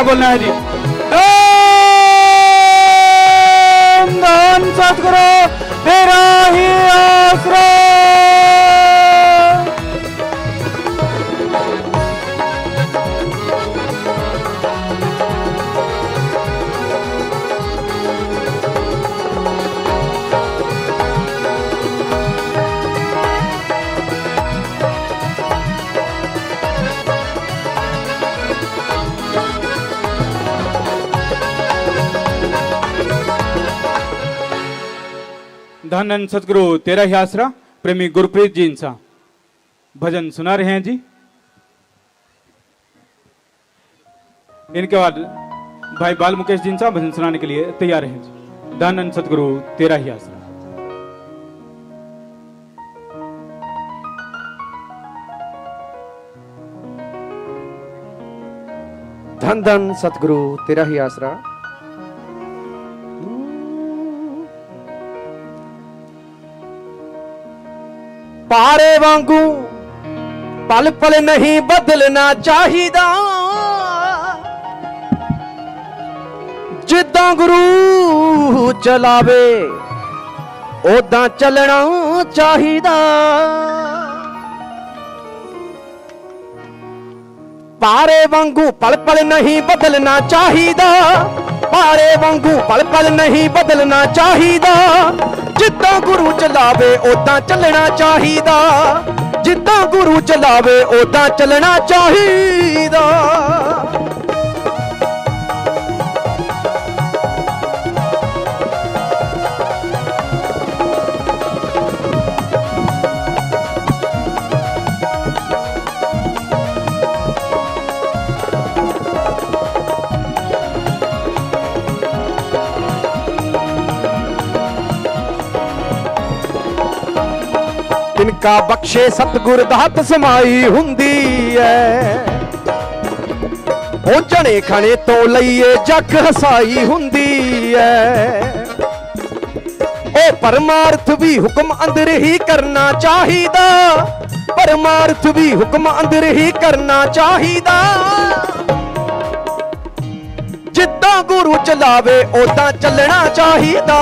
क्या बोलना है जी? धन सतगुरु तेरा ही आसरा। धन धन सतगुरु तेरा ही आसरा प्रेमी गुरप्रीत जी इंसा भजन सुना रहे हैं जी। इनके बाद भाई बाल मुकेश जी इंसा भजन सुनाने के लिए तैयार हैं जी। धन धन सतगुरु तेरा ही आसरा। धन धन सतगुरु तेरा ही आसरा। पारे वांगू पल पल नहीं बदलना चाहिदा, जिद्दां गुरु चलावे ओदां चलना चाहिदा। पारे वांगू पल पल नहीं बदलना चाहिदा, पारे वांगू पल पल नहीं बदलना चाहिदा। जिद्दां गुरु चलावे ओदां चलना चाहिदा, जिद्दां गुरु चलावे ओदां चलना चाहिदा। तिनका बख्शे सतगुर दात समाई हुंदी है, ओ जने खने तो लईए जग हसाई हुंदी है। ओ परमार्थ भी हुक्म अंदर ही करना चाहिदा, परमार्थ भी हुक्म अंदर ही करना चाहिदा। जिद्दां गुरु चलावे ओदां चलना चाहिदा,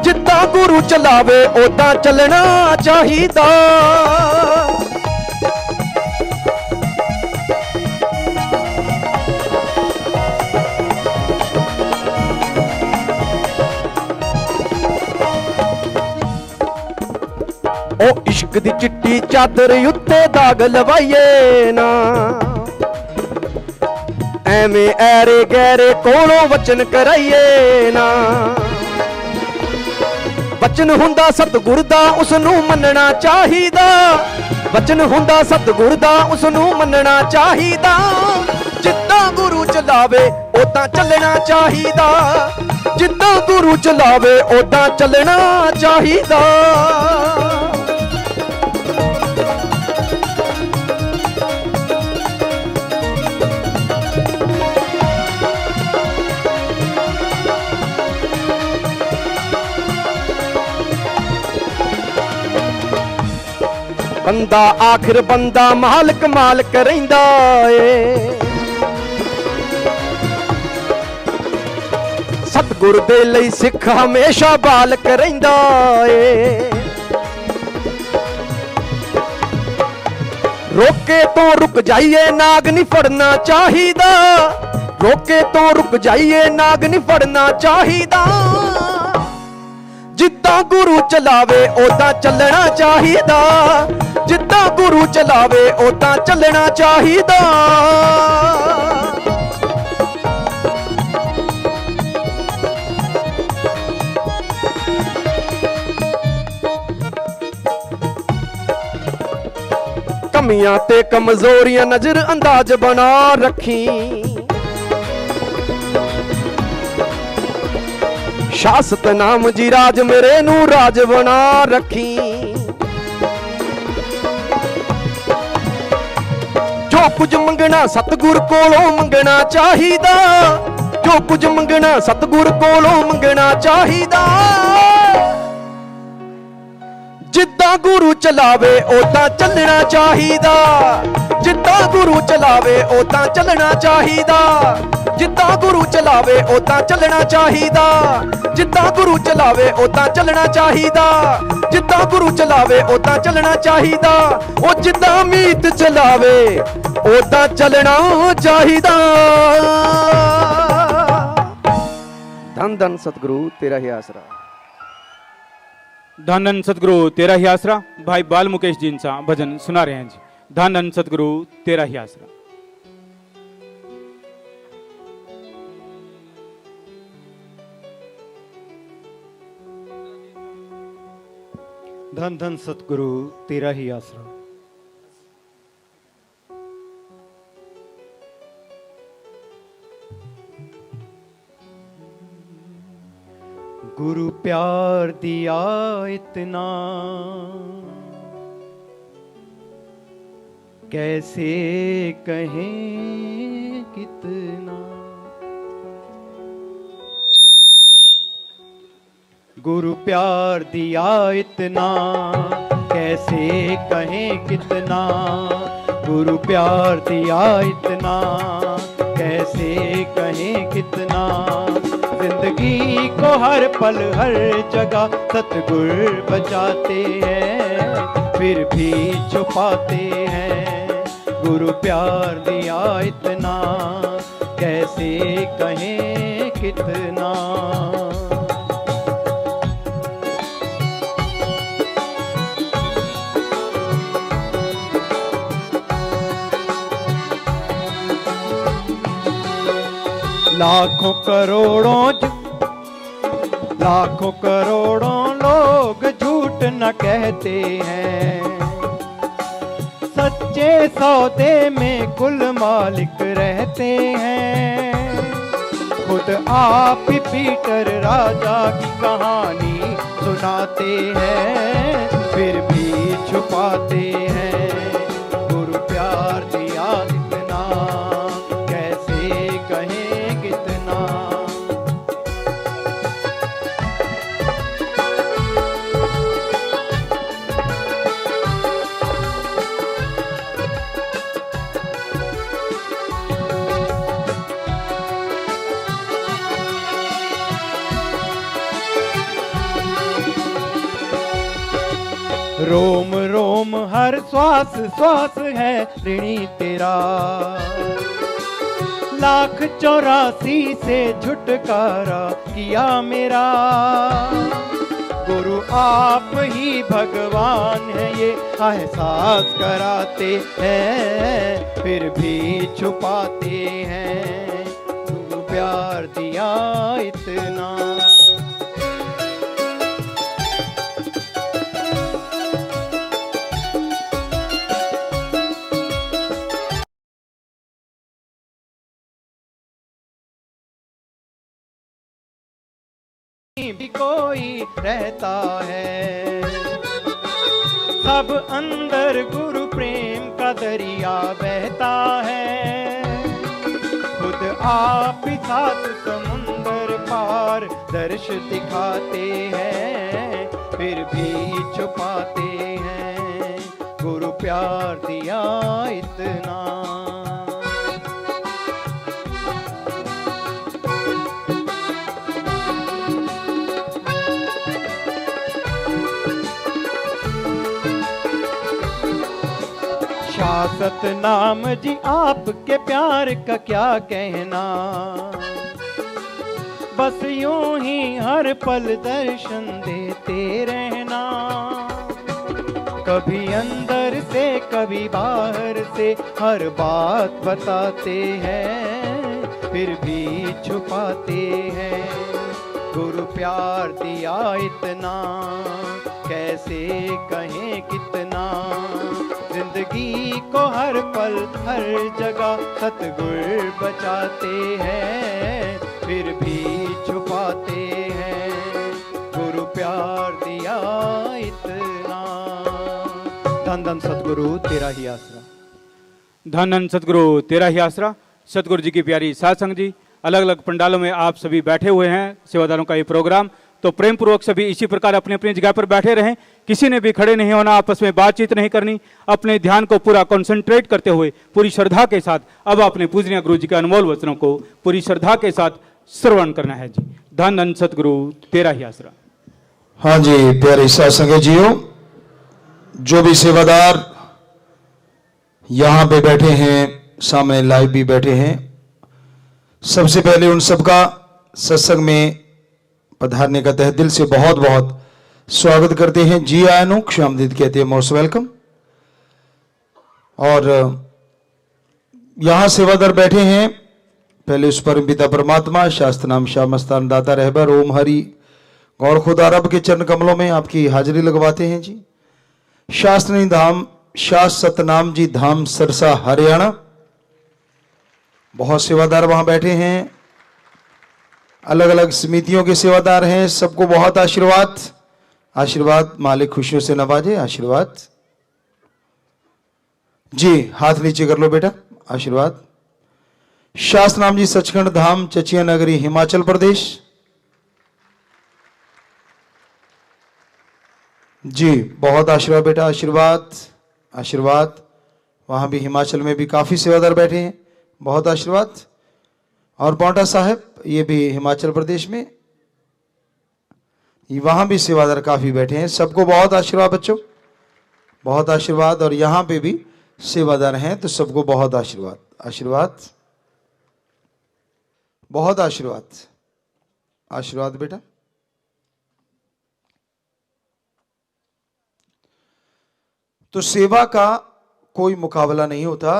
जिद्दां गुरु चलावे ओदां चलना चाहिदा। ओ इश्क दी चिट्टी चादर उत्ते दाग लवाइए ना, एवें ऐरे गैरे कोलों वचन कराइए ना। वचन हुंदा सतगुर दा उसनू मनना चाहिदा, वचन हुंदा सतगुर दा उसनू मनना चाहिदा। जिद्दां गुरु चलावे ओदां चलना चाहिदा, जिद्दां गुरु चलावे ओदां चलना चाहिदा। बंदा आखिर बंदा मालक मालक रहिंदा ए, सतगुर दे लई सिख हमेशा बालक रहिंदा ए। रोके तो रुक जाइए नाग नहीं फड़ना चाहिदा, रोके तो रुक जाइए नाग नहीं फड़ना चाहिदा। जिद्दां गुरु चलावे ओदां चलना चाहिदा, जिद्दां गुरु चलावे ओदां चलना चाहिदा। कमियां ते कमजोरियां नजर अंदाज बना रखी, शासत नाम जी राज मेरे नू राज बना रखी। जो कुछ मंगना सतगुर कोलों मंगना चाहिदा, जो कुछ मंगना सतगुर कोलों मंगना चाहिदा। जिद्दां गुरु चलावे ओदां चलना चाहिदा, जिद्दां गुरु चलावे ओदां चलना चाहिदा। ਜਿੱਦਾਂ ਗੁਰੂ ਚਲਾਵੇ ਉਦਾਂ ਚੱਲਣਾ ਚਾਹੀਦਾ ਜਿੱਦਾਂ ਗੁਰੂ ਚਲਾਵੇ ਉਦਾਂ ਚੱਲਣਾ ਚਾਹੀਦਾ ਜਿੱਦਾਂ ਗੁਰੂ ਚਲਾਵੇ ਉਦਾਂ ਚੱਲਣਾ ਚਾਹੀਦਾ ਉਹ ਜਿੱਦਾਂ ਮੀਤ ਚਲਾਵੇ ਉਦਾਂ ਚੱਲਣਾ ਚਾਹੀਦਾ ਧੰਨ ਧੰਨ ਸਤਿਗੁਰੂ ਤੇਰਾ ਹੀ ਆਸਰਾ धन धन सतगुरु तेरा ही आसरा भाई बाल मुकेश जी इनसा भजन सुना रहे हैं जी धन धन सतगुरु तेरा ही आसरा धन धन सतगुरु तेरा ही आसरा। गुरु प्यार दिया इतना कैसे कहें कितना गुरु प्यार दिया इतना कैसे कहें कितना गुरु प्यार दिया इतना कैसे कहें कितना जिंदगी को हर पल हर जगह सतगुर बचाते हैं फिर भी छुपाते हैं गुरु प्यार दिया इतना कैसे कहें कितना लाखों करोड़ों लोग झूठ न कहते हैं सच्चे सौदे में कुल मालिक रहते हैं खुद आप ही पीटर राजा की कहानी सुनाते हैं फिर भी छुपाते हैं गुरु प्यार दिया इतना कैसे कहें कितना रोम रोम हर श्वास श्वास है ऋणी तेरा 1,84,000 से छुटकारा किया मेरा गुरु आप ही भगवान है ये एहसास कराते हैं फिर भी छुपाते हैं गुरु प्यार दिया इतना भी कोई रहता है सब अंदर गुरु प्रेम का दरिया बहता है खुद आप ही सात समुंदर पार दर्श दिखाते हैं फिर भी छुपाते हैं गुरु प्यार दिया इतना शासत नाम जी आपके प्यार का क्या कहना बस यूं ही हर पल दर्शन देते रहना कभी अंदर से कभी बाहर से हर बात बताते हैं फिर भी छुपाते हैं गुरु प्यार दिया इतना कैसे कहें कितना जिंदगी को हर पल हर जगह सतगुर बचाते हैं फिर भी छुपाते हैं गुरु प्यार दिया इतना धन धन सतगुरु तेरा ही आसरा धन धन सतगुरु तेरा ही आसरा। सतगुरु जी की प्यारी साध संग जी, अलग अलग पंडालों में आप सभी बैठे हुए हैं। सेवादारों का ये प्रोग्राम तो प्रेम पूर्वक सभी इसी प्रकार अपनी अपनी जगह पर बैठे रहें। किसी ने भी खड़े नहीं होना, आपस में बातचीत नहीं करनी, अपने ध्यान को पूरा कंसंट्रेट करते हुए पूरी श्रद्धा के साथ अब अपने पूजनीय गुरु जी के अनमोल वचनों को पूरी श्रद्धा के साथ श्रवण करना है जी। धन धन सतगुरु तेरा ही आसरा। हाँ जी प्यारे सत्संगी जियो, जो भी सेवादार यहां पे बैठे हैं, सामने लाइव भी बैठे हैं, सबसे पहले उन सबका सत्संग में पधारने का तहे दिल से बहुत बहुत स्वागत करते हैं। जी आया नो क्षामदीद कहते हैं, मोस्ट वेलकम। और यहां सेवादार बैठे हैं, पहले उस परम पिता परमात्मा शास्त्र नाम श्यामस्तान दाता रहबर ओम हरि गौर खुदा रब के चरण कमलों में आपकी हाजिरी लगवाते हैं जी। शास्त्रनी धाम शास्त्र सतनाम जी धाम सरसा हरियाणा, बहुत सेवादार वहां बैठे हैं, अलग अलग समितियों के सेवादार हैं, सबको बहुत आशीर्वाद। आशीर्वाद मालिक खुशियों से नवाजे, आशीर्वाद जी। हाथ नीचे कर लो बेटा, आशीर्वाद। शास्त्र नाम जी सचखंड धाम चचिया नगरी हिमाचल प्रदेश जी, बहुत आशीर्वाद बेटा, आशीर्वाद आशीर्वाद। वहां भी हिमाचल में भी काफी सेवादार बैठे हैं, बहुत आशीर्वाद। और पौंटा साहब ये भी हिमाचल प्रदेश में, वहां भी सेवादार काफी बैठे हैं, सबको बहुत आशीर्वाद बच्चों, बहुत आशीर्वाद। और यहां पे भी सेवादार हैं तो सबको बहुत आशीर्वाद, आशीर्वाद, बहुत आशीर्वाद, आशीर्वाद बेटा। तो सेवा का कोई मुकाबला नहीं होता।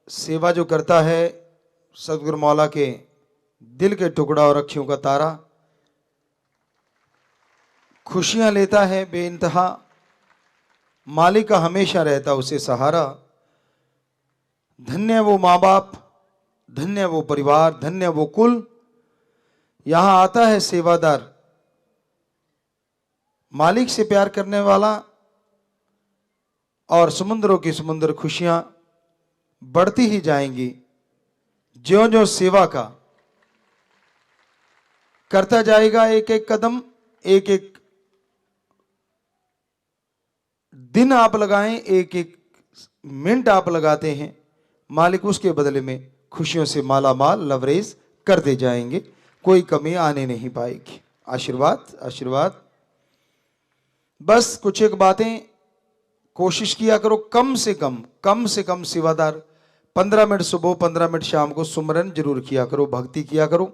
सेवा जो करता है सतगुरु मौला के दिल के टुकड़ा और अखियों का तारा, खुशियां लेता है बेइंतहा, मालिक का हमेशा रहता उसे सहारा। धन्य वो माँ बाप, धन्य वो परिवार, धन्य वो कुल। यहां आता है सेवादार, मालिक से प्यार करने वाला, और समुद्रों की समुद्र खुशियां बढ़ती ही जाएंगी ज्यों ज्यों सेवा का करता जाएगा। एक एक कदम, एक एक दिन आप लगाएं, एक एक मिनट आप लगाते हैं, मालिक उसके बदले में खुशियों से माला माल लवरेज करते जाएंगे, कोई कमी आने नहीं पाएगी। आशीर्वाद आशीर्वाद। बस कुछ एक बातें कोशिश किया करो, कम से कम सेवादार 15 मिनट सुबह 15 मिनट शाम को सुमरन जरूर किया करो, भक्ति किया करो,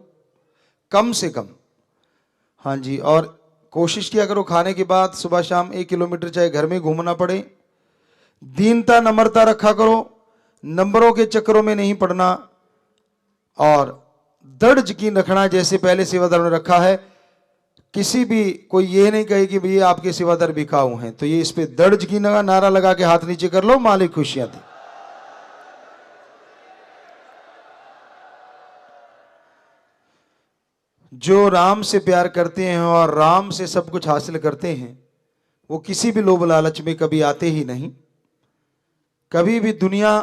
कम से कम। हाँ जी, और कोशिश किया करो खाने के बाद सुबह शाम 1 किलोमीटर चाहे घर में घूमना पड़े। दीनता नम्रता रखा करो, नंबरों के चक्करों में नहीं पड़ना, और दृढ़ यकीन रखना जैसे पहले सेवादार ने रखा है। किसी भी कोई ये नहीं कहे कि भैया आपके सेवादार बिकाऊ हैं, तो ये इस पे दृढ़ यकीन का नारा लगा के हाथ नीचे कर लो, मालिक खुशियां दे। जो राम से प्यार करते हैं और राम से सब कुछ हासिल करते हैं, वो किसी भी लोभ लालच में कभी आते ही नहीं, कभी भी दुनिया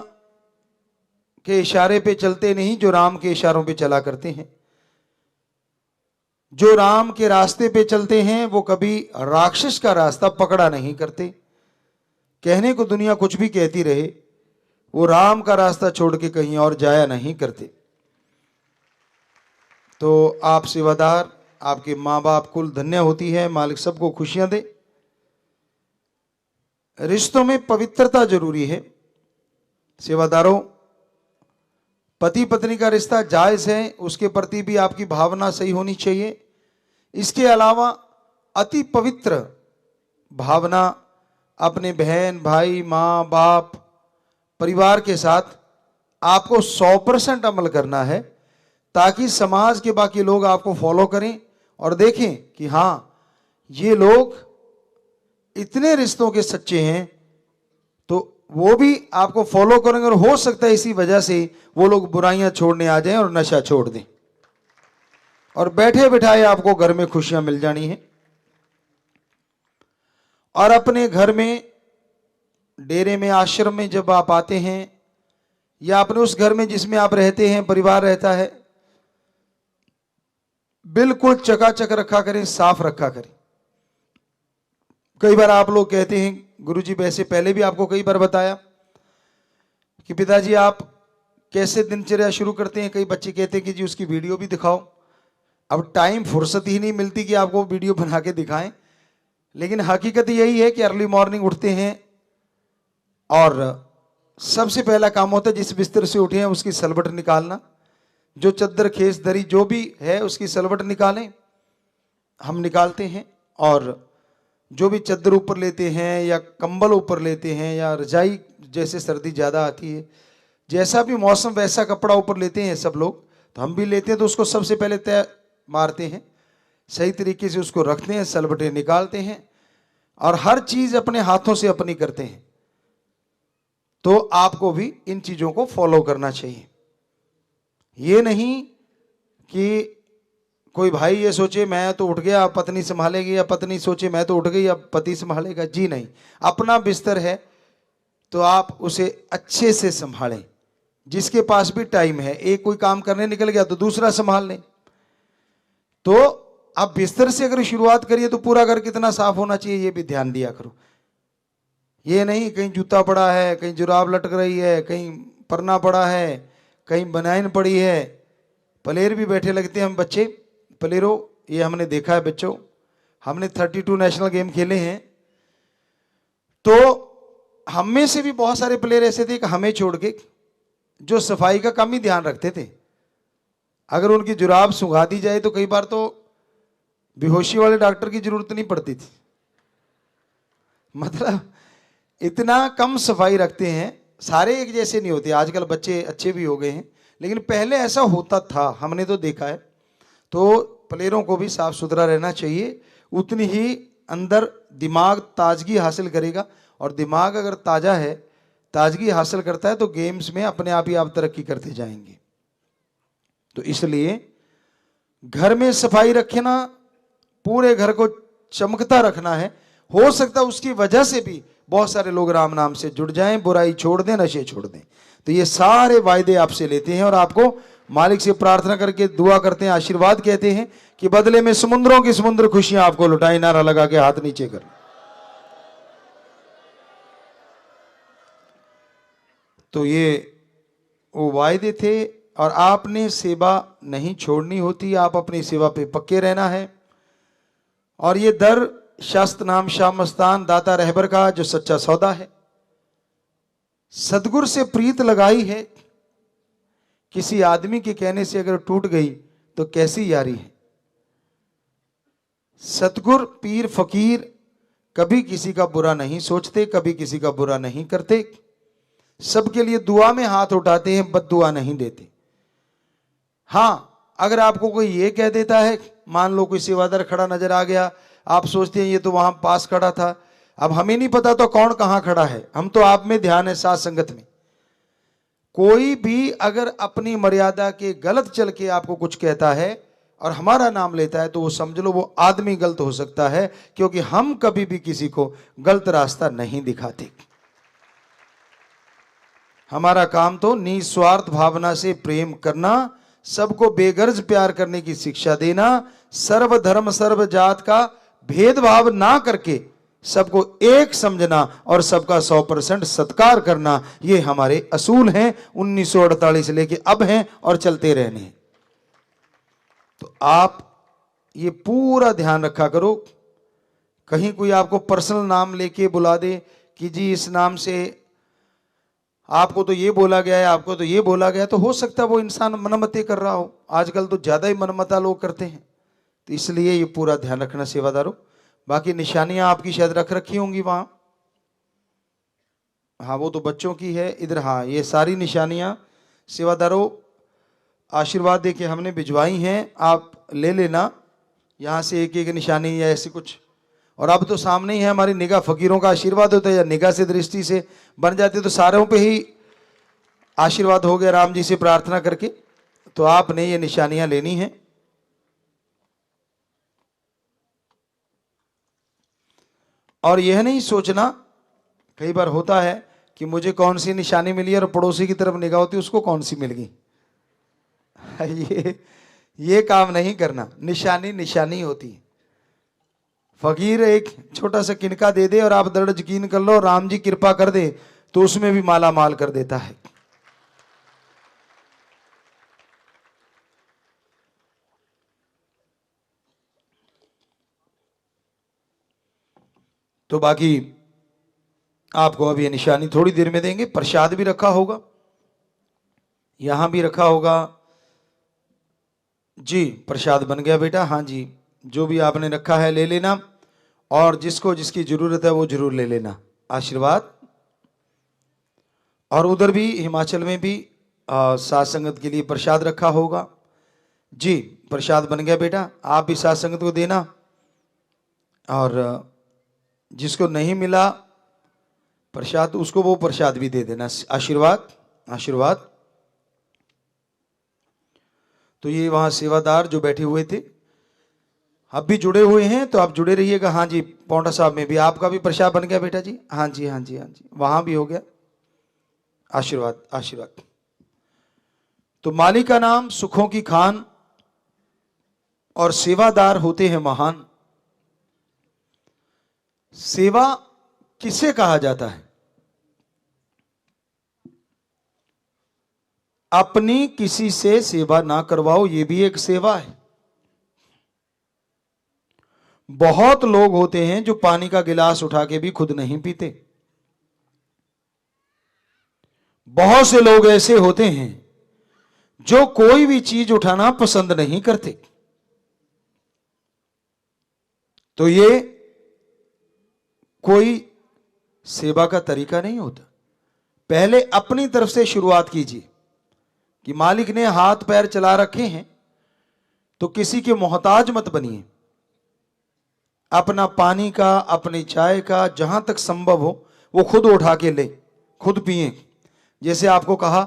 के इशारे पे चलते नहीं, जो राम के इशारों पे चला करते हैं। जो राम के रास्ते पे चलते हैं वो कभी राक्षस का रास्ता पकड़ा नहीं करते। कहने को दुनिया कुछ भी कहती रहे, वो राम का रास्ता छोड़ के कहीं और जाया नहीं करते। तो आप सेवादार, आपके माँ बाप कुल धन्य होती है, मालिक सबको खुशियां दे। रिश्तों में पवित्रता जरूरी है सेवादारों। पति पत्नी का रिश्ता जायज है, उसके प्रति भी आपकी भावना सही होनी चाहिए। इसके अलावा अति पवित्र भावना अपने बहन भाई माँ बाप परिवार के साथ आपको 100% अमल करना है, ताकि समाज के बाकी लोग आपको फॉलो करें और देखें कि हाँ ये लोग इतने रिश्तों के सच्चे हैं, तो वो भी आपको फॉलो करेंगे। और हो सकता है इसी वजह से वो लोग बुराइयां छोड़ने आ जाएं और नशा छोड़ दें, और बैठे बिठाए आपको घर में खुशियां मिल जानी है। और अपने घर में, डेरे में, आश्रम में जब आप आते हैं, या अपने उस घर में जिसमें आप रहते हैं, परिवार रहता है, बिल्कुल चकाचक रखा करें, साफ रखा करें। कई बार आप लोग कहते हैं गुरुजी, वैसे पहले भी आपको कई बार बताया कि पिताजी आप कैसे दिनचर्या शुरू करते हैं। कई बच्चे कहते हैं कि जी उसकी वीडियो भी दिखाओ। अब टाइम फुर्सत ही नहीं मिलती कि आपको वीडियो बना के दिखाएं, लेकिन हकीकत यही है कि अर्ली मॉर्निंग उठते हैं और सबसे पहला काम होता है जिस बिस्तर से उठे हैं उसकी सलवट निकालना। जो चद्दर खेस दरी जो भी है उसकी सलवट निकालें, हम निकालते हैं। और जो भी चद्दर ऊपर लेते हैं या कंबल ऊपर लेते हैं या रजाई, जैसे सर्दी ज़्यादा आती है, जैसा भी मौसम वैसा कपड़ा ऊपर लेते हैं सब लोग, तो हम भी लेते हैं। तो उसको सबसे पहले तय मारते हैं, सही तरीके से उसको रखते हैं, सलवटें निकालते हैं और हर चीज़ अपने हाथों से अपनी करते हैं। तो आपको भी इन चीज़ों को फॉलो करना चाहिए। ये नहीं कि कोई भाई ये सोचे मैं तो उठ गया पत्नी संभालेगी, या पत्नी सोचे मैं तो उठ गई अब पति संभालेगा। जी नहीं, अपना बिस्तर है तो आप उसे अच्छे से संभालें। जिसके पास भी टाइम है, एक कोई काम करने निकल गया तो दूसरा संभाल लें। तो आप बिस्तर से अगर शुरुआत करिए तो पूरा घर कितना साफ होना चाहिए ये भी ध्यान दिया करो। ये नहीं कहीं जूता पड़ा है, कहीं जुराब लटक रही है, कहीं परना पड़ा है, कहीं बनाइन पड़ी है। प्लेयर भी बैठे लगते हैं हम बच्चे, प्लेयरों, ये हमने देखा है बच्चों, हमने 32 नेशनल गेम खेले हैं। तो हम में से भी बहुत सारे प्लेयर ऐसे थे कि हमें छोड़ के जो सफाई का कम ही ध्यान रखते थे। अगर उनकी जुराब सुंघा दी जाए तो कई बार तो बेहोशी वाले डॉक्टर की जरूरत नहीं पड़ती थी। मतलब इतना कम सफाई रखते हैं। सारे एक जैसे नहीं होते, आजकल बच्चे अच्छे भी हो गए हैं, लेकिन पहले ऐसा होता था, हमने तो देखा है। तो प्लेयरों को भी साफ सुथरा रहना चाहिए, उतनी ही अंदर दिमाग ताजगी हासिल करेगा। और दिमाग अगर ताज़ा है, ताजगी हासिल करता है, तो गेम्स में अपने आप ही आप तरक्की करते जाएंगे। तो इसलिए घर में सफाई रखना, पूरे घर को चमकता रखना है। हो सकता है उसकी वजह से भी बहुत सारे लोग राम नाम से जुड़ जाएं, बुराई छोड़ दें, नशे छोड़ दें। तो ये सारे वायदे आपसे लेते हैं और आपको मालिक से प्रार्थना करके दुआ करते हैं, आशीर्वाद कहते हैं कि बदले में समुद्रों की समुद्र खुशियां आपको लुटाई। नारा लगा के हाथ नीचे कर। तो ये वो वायदे थे और आपने सेवा नहीं छोड़नी होती, आप अपनी सेवा पे पक्के रहना है। और ये दर शास्त्र नाम शाह मस्तान दाता रहबर का जो सच्चा सौदा है, सदगुरु से प्रीत लगाई है। किसी आदमी के कहने से अगर टूट गई तो कैसी यारी है। सतगुर पीर फकीर कभी किसी का बुरा नहीं सोचते, कभी किसी का बुरा नहीं करते, सबके लिए दुआ में हाथ उठाते हैं, बद्दुआ नहीं देते। हाँ, अगर आपको कोई ये कह देता है, मान लो कोई सेवादार खड़ा नजर आ गया, आप सोचते हैं ये तो वहां पास खड़ा था, अब हमें नहीं पता तो कौन कहां खड़ा है, हम तो आप में ध्यान है, साथ संगत में। कोई भी अगर अपनी मर्यादा के गलत चल के आपको कुछ कहता है और हमारा नाम लेता है, तो वो समझ लो वो आदमी गलत हो सकता है, क्योंकि हम कभी भी किसी को गलत रास्ता नहीं दिखाते। हमारा काम तो निस्वार्थ भावना से प्रेम करना, सबको बेगर्ज प्यार करने की शिक्षा देना, सर्व धर्म सर्व जात का भेदभाव ना करके सबको एक समझना और सबका 100% सत्कार करना, ये हमारे असूल हैं। 1948 से लेके अब हैं और चलते रहने हैं। तो आप ये पूरा ध्यान रखा करो। कहीं कोई आपको पर्सनल नाम लेके बुला दे कि जी इस नाम से आपको तो ये बोला गया है, आपको तो ये बोला गया, तो हो सकता है वो इंसान मनमते कर रहा हो। आजकल तो ज्यादा ही मनमता लोग करते हैं, तो इसलिए ये पूरा ध्यान रखना सेवादारों। बाकी निशानियां आपकी शायद रख रखी होंगी वहां, हाँ वो तो बच्चों की है इधर। हाँ, ये सारी निशानियां सेवादारों आशीर्वाद दे के हमने भिजवाई हैं, आप ले लेना यहाँ से एक एक निशानी या ऐसी कुछ। और अब तो सामने ही है, हमारी निगाह फकीरों का आशीर्वाद होता है, या निगाह से दृष्टि से बन जाती है, तो सारों पे ही आशीर्वाद हो गया राम जी से प्रार्थना करके। तो आपने ये निशानियां लेनी है। और यह नहीं सोचना, कई बार होता है कि मुझे कौन सी निशानी मिली और पड़ोसी की तरफ निगाह होती है उसको कौन सी मिल गई। ये काम नहीं करना। निशानी निशानी होती है। फकीर एक छोटा सा किनका दे दे और आप दृढ़ यकीन कर लो राम जी कृपा कर दे तो उसमें भी माला माल कर देता है। तो बाकी आपको अभी ये निशानी थोड़ी देर में देंगे। प्रसाद भी रखा होगा, यहां भी रखा होगा जी। प्रसाद बन गया बेटा। हाँ जी, जो भी आपने रखा है ले लेना और जिसको जिसकी जरूरत है वो जरूर ले लेना। आशीर्वाद। और उधर भी हिमाचल में भी साथ संगत के लिए प्रसाद रखा होगा जी। प्रसाद बन गया बेटा, आप भी साथ संगत को देना और जिसको नहीं मिला प्रसाद उसको वो प्रसाद भी दे देना। आशीर्वाद। आशीर्वाद। तो ये वहां सेवादार जो बैठे हुए थे अब भी जुड़े हुए हैं, तो आप जुड़े रहिएगा। हाँ जी, पौंटा साहब में भी आपका भी प्रसाद बन गया बेटा जी। हाँ जी, हाँ जी, हाँ जी, वहां भी हो गया। आशीर्वाद। आशीर्वाद। तो मालिक का नाम सुखों की खान और सेवादार होते हैं महान। सेवा किसे कहा जाता है? अपनी किसी से सेवा ना करवाओ, यह भी एक सेवा है। बहुत लोग होते हैं जो पानी का गिलास उठा के भी खुद नहीं पीते। बहुत से लोग ऐसे होते हैं जो कोई भी चीज उठाना पसंद नहीं करते। तो ये कोई सेवा का तरीका नहीं होता। पहले अपनी तरफ से शुरुआत कीजिए कि मालिक ने हाथ पैर चला रखे हैं तो किसी के मोहताज मत बनिए। अपना पानी का, अपनी चाय का जहां तक संभव हो वो खुद उठा के ले, खुद पिए। जैसे आपको कहा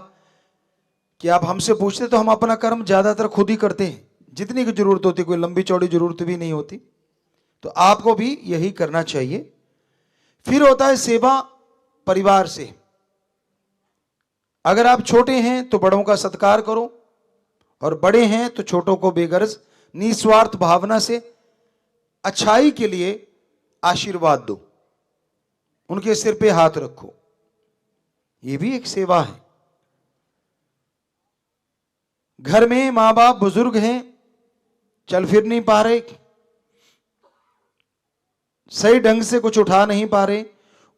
कि आप हमसे पूछते तो हम अपना कर्म ज्यादातर खुद ही करते हैं, जितनी की जरूरत होती, कोई लंबी चौड़ी जरूरत भी नहीं होती। तो आपको भी यही करना चाहिए। फिर होता है सेवा परिवार से। अगर आप छोटे हैं तो बड़ों का सत्कार करो और बड़े हैं तो छोटों को बेगरज निस्वार्थ भावना से अच्छाई के लिए आशीर्वाद दो, उनके सिर पे हाथ रखो। यह भी एक सेवा है। घर में मां बाप बुजुर्ग हैं, चल फिर नहीं पा रहे, सही ढंग से कुछ उठा नहीं पा रहे,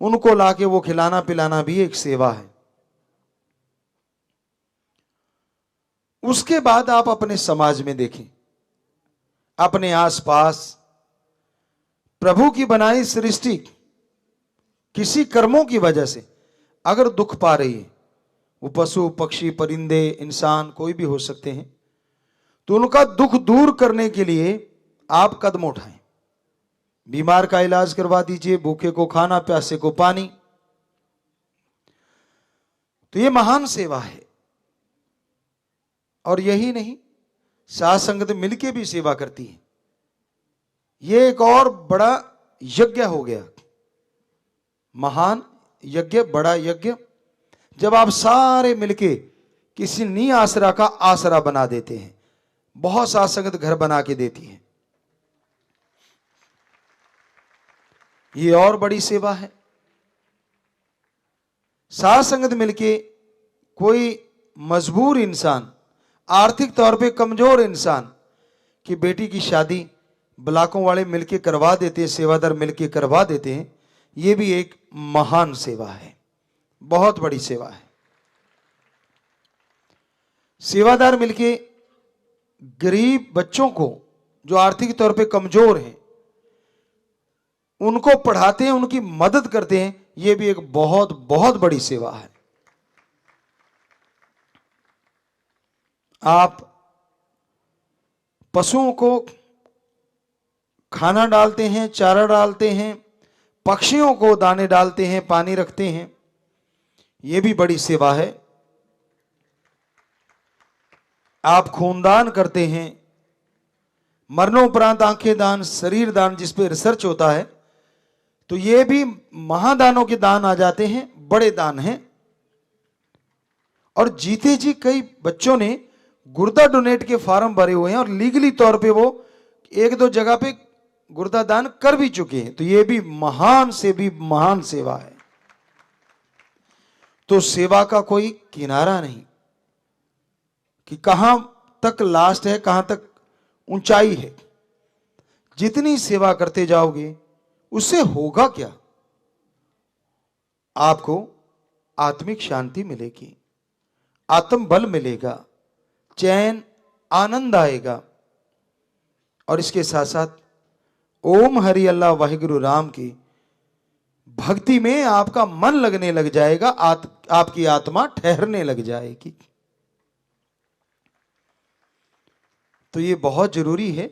उनको लाके वो खिलाना पिलाना भी एक सेवा है। उसके बाद आप अपने समाज में देखें, अपने आसपास प्रभु की बनाई सृष्टि किसी कर्मों की वजह से अगर दुख पा रही है, वो पशु पक्षी परिंदे इंसान कोई भी हो सकते हैं, तो उनका दुख दूर करने के लिए आप कदम उठाएं। बीमार का इलाज करवा दीजिए, भूखे को खाना, प्यासे को पानी। तो ये महान सेवा है। और यही नहीं, साथ संगत मिलके भी सेवा करती है। ये एक और बड़ा यज्ञ हो गया, महान यज्ञ, बड़ा यज्ञ। जब आप सारे मिलके किसी नी आसरा का आसरा बना देते हैं। बहुत साथ संगत घर बना के देती है, ये और बड़ी सेवा है। साथ संगत मिलके कोई मजबूर इंसान, आर्थिक तौर पे कमजोर इंसान की बेटी की शादी ब्लॉकों वाले मिलके करवा देते हैं, सेवादार मिलके करवा देते हैं। ये भी एक महान सेवा है, बहुत बड़ी सेवा है। सेवादार मिलके गरीब बच्चों को जो आर्थिक तौर पे कमजोर हैं उनको पढ़ाते हैं, उनकी मदद करते हैं। ये भी एक बहुत बहुत बड़ी सेवा है। आप पशुओं को खाना डालते हैं, चारा डालते हैं, पक्षियों को दाने डालते हैं, पानी रखते हैं। ये भी बड़ी सेवा है। आप खूनदान करते हैं, मरणोपरांत आंखें दान, शरीर दान, जिस पे रिसर्च होता है, तो ये भी महादानों के दान आ जाते हैं, बड़े दान हैं। और जीते जी कई बच्चों ने गुर्दा डोनेट के फॉर्म भरे हुए हैं और लीगली तौर पे वो एक दो जगह पे गुर्दा दान कर भी चुके हैं। तो ये भी महान से भी महान सेवा है। तो सेवा का कोई किनारा नहीं कि कहां तक लास्ट है, कहां तक ऊंचाई है। जितनी सेवा करते जाओगे उससे होगा क्या? आपको आत्मिक शांति मिलेगी, आत्म बल मिलेगा, चैन, आनंद आएगा। और इसके साथ साथ ओम हरि अल्लाह वाहिगुरु राम की भक्ति में आपका मन लगने लग जाएगा, आपकी आत्मा ठहरने लग जाएगी। तो ये बहुत जरूरी है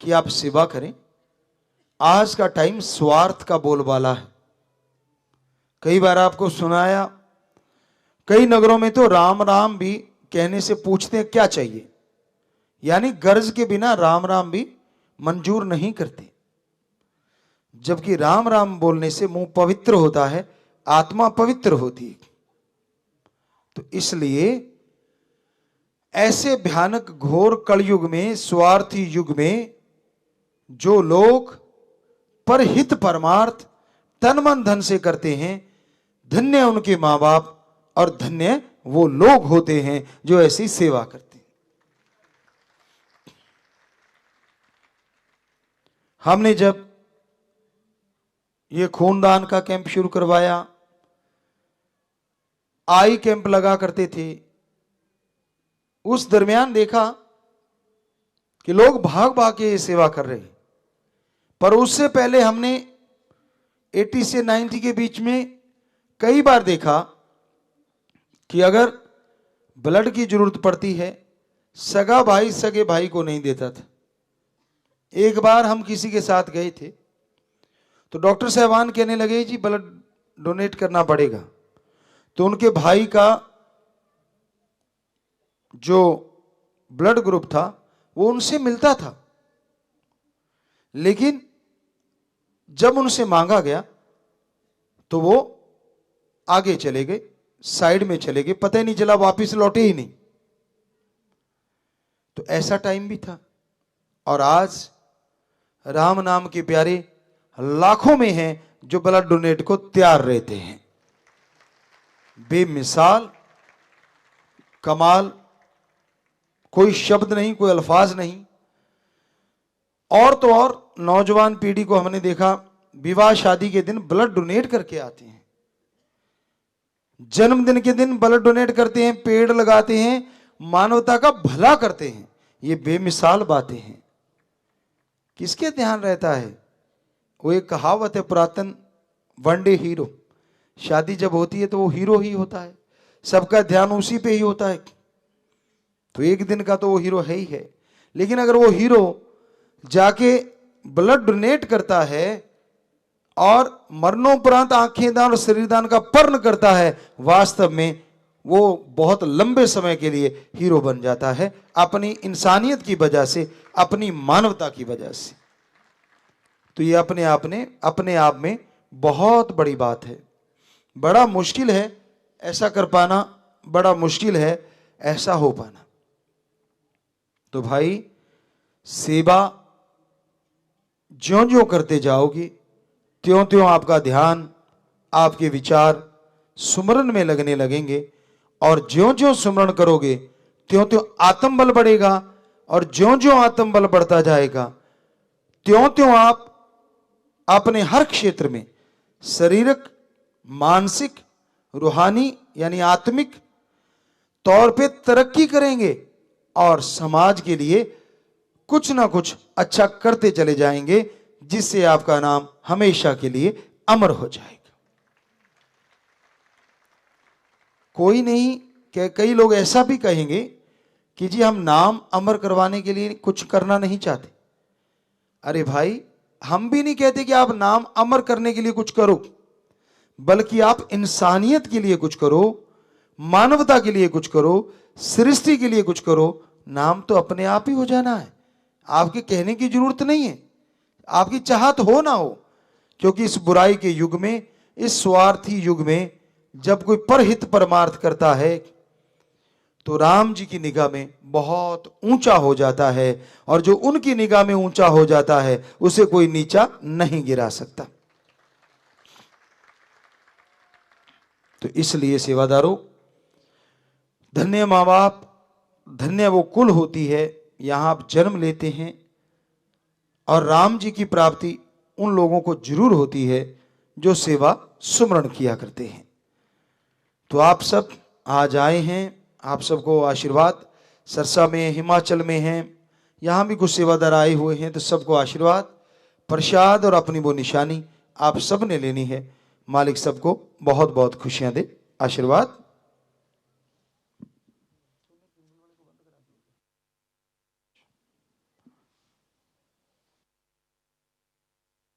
कि आप सेवा करें। आज का टाइम स्वार्थ का बोलबाला है। कई बार आपको सुनाया, कई नगरों में तो राम राम भी कहने से पूछते हैं क्या चाहिए, यानी गर्ज के बिना राम राम भी मंजूर नहीं करते। जबकि राम राम बोलने से मुंह पवित्र होता है, आत्मा पवित्र होती है। तो इसलिए ऐसे भयानक घोर कलयुग में, स्वार्थी युग में जो लोग परहित परमार्थ तन मन धन से करते हैं, धन्य उनके मां बाप और धन्य वो लोग होते हैं जो ऐसी सेवा करते हैं। हमने जब ये खूनदान का कैंप शुरू करवाया, आई कैंप लगा करते थे, उस दरमियान देखा कि लोग भाग भाग के ये सेवा कर रहे हैं। पर उससे पहले हमने 80 से 90 के बीच में कई बार देखा कि अगर ब्लड की जरूरत पड़ती है, सगा भाई सगे भाई को नहीं देता था। एक बार हम किसी के साथ गए थे तो डॉक्टर साहबान कहने लगे जी ब्लड डोनेट करना पड़ेगा। तो उनके भाई का जो ब्लड ग्रुप था वो उनसे मिलता था, लेकिन जब उनसे मांगा गया तो वो आगे चले गए, साइड में चले गए, पता ही नहीं चला, वापस लौटे ही नहीं। तो ऐसा टाइम भी था। और आज राम नाम के प्यारे लाखों में हैं जो ब्लड डोनेट को तैयार रहते हैं। बेमिसाल कमाल, कोई शब्द नहीं, कोई अल्फाज नहीं। और तो और नौजवान पीढ़ी को हमने देखा विवाह शादी के दिन ब्लड डोनेट करके आते हैं, जन्मदिन के दिन ब्लड डोनेट करते हैं, पेड़ लगाते हैं, मानवता का भला करते हैं। ये बेमिसाल बातें हैं। किसके ध्यान रहता है? वो एक कहावत है पुरातन, वन डे हीरो। शादी जब होती है तो वो हीरो ही होता है, सबका ध्यान उसी पे ही होता है। तो एक दिन का तो वो हीरो है ही है। लेकिन अगर वो हीरो जाके ब्लड डोनेट करता है और मरणोपरांत आंखें दान और शरीर दान का पर्ण करता है, वास्तव में वो बहुत लंबे समय के लिए हीरो बन जाता है, अपनी इंसानियत की वजह से, अपनी मानवता की वजह से। तो ये अपने आप में बहुत बड़ी बात है। बड़ा मुश्किल है ऐसा कर पाना, बड़ा मुश्किल है ऐसा हो पाना। तो भाई सेवा ज्यों ज्यों करते जाओगे त्यों त्यों आपका ध्यान, आपके विचार सुमरन में लगने लगेंगे। और ज्यों ज्यों सुमरण करोगे त्यों त्यों आत्मबल बढ़ेगा। और ज्यों ज्यों आत्मबल बढ़ता जाएगा त्यों त्यों आप अपने हर क्षेत्र में शारीरिक, मानसिक, रूहानी यानी आत्मिक तौर पे तरक्की करेंगे और समाज के लिए कुछ ना कुछ अच्छा करते चले जाएंगे, जिससे आपका नाम हमेशा के लिए अमर हो जाएगा। कोई नहीं, कई लोग ऐसा भी कहेंगे कि जी हम नाम अमर करवाने के लिए कुछ करना नहीं चाहते। अरे भाई, हम भी नहीं कहते कि आप नाम अमर करने के लिए कुछ करो, बल्कि आप इंसानियत के लिए कुछ करो, मानवता के लिए कुछ करो, सृष्टि के लिए कुछ करो। नाम तो अपने आप ही हो जाना है, आपके कहने की जरूरत नहीं है, आपकी चाहत हो ना हो। क्योंकि इस बुराई के युग में, इस स्वार्थी युग में, जब कोई परहित परमार्थ करता है तो राम जी की निगाह में बहुत ऊंचा हो जाता है, और जो उनकी निगाह में ऊंचा हो जाता है उसे कोई नीचा नहीं गिरा सकता। तो इसलिए सेवादारों, धन्य माँ बाप, धन्य वो कुल होती है, यहां आप जन्म लेते हैं, और राम जी की प्राप्ति उन लोगों को जरूर होती है जो सेवा सुमरण किया करते हैं। तो आप सब आज आए हैं, आप सबको आशीर्वाद, सरसा में, हिमाचल में हैं, यहाँ भी कुछ सेवादार आए हुए हैं, तो सबको आशीर्वाद, प्रसाद और अपनी वो निशानी आप सब ने लेनी है। मालिक सबको बहुत बहुत खुशियां दे। आशीर्वाद।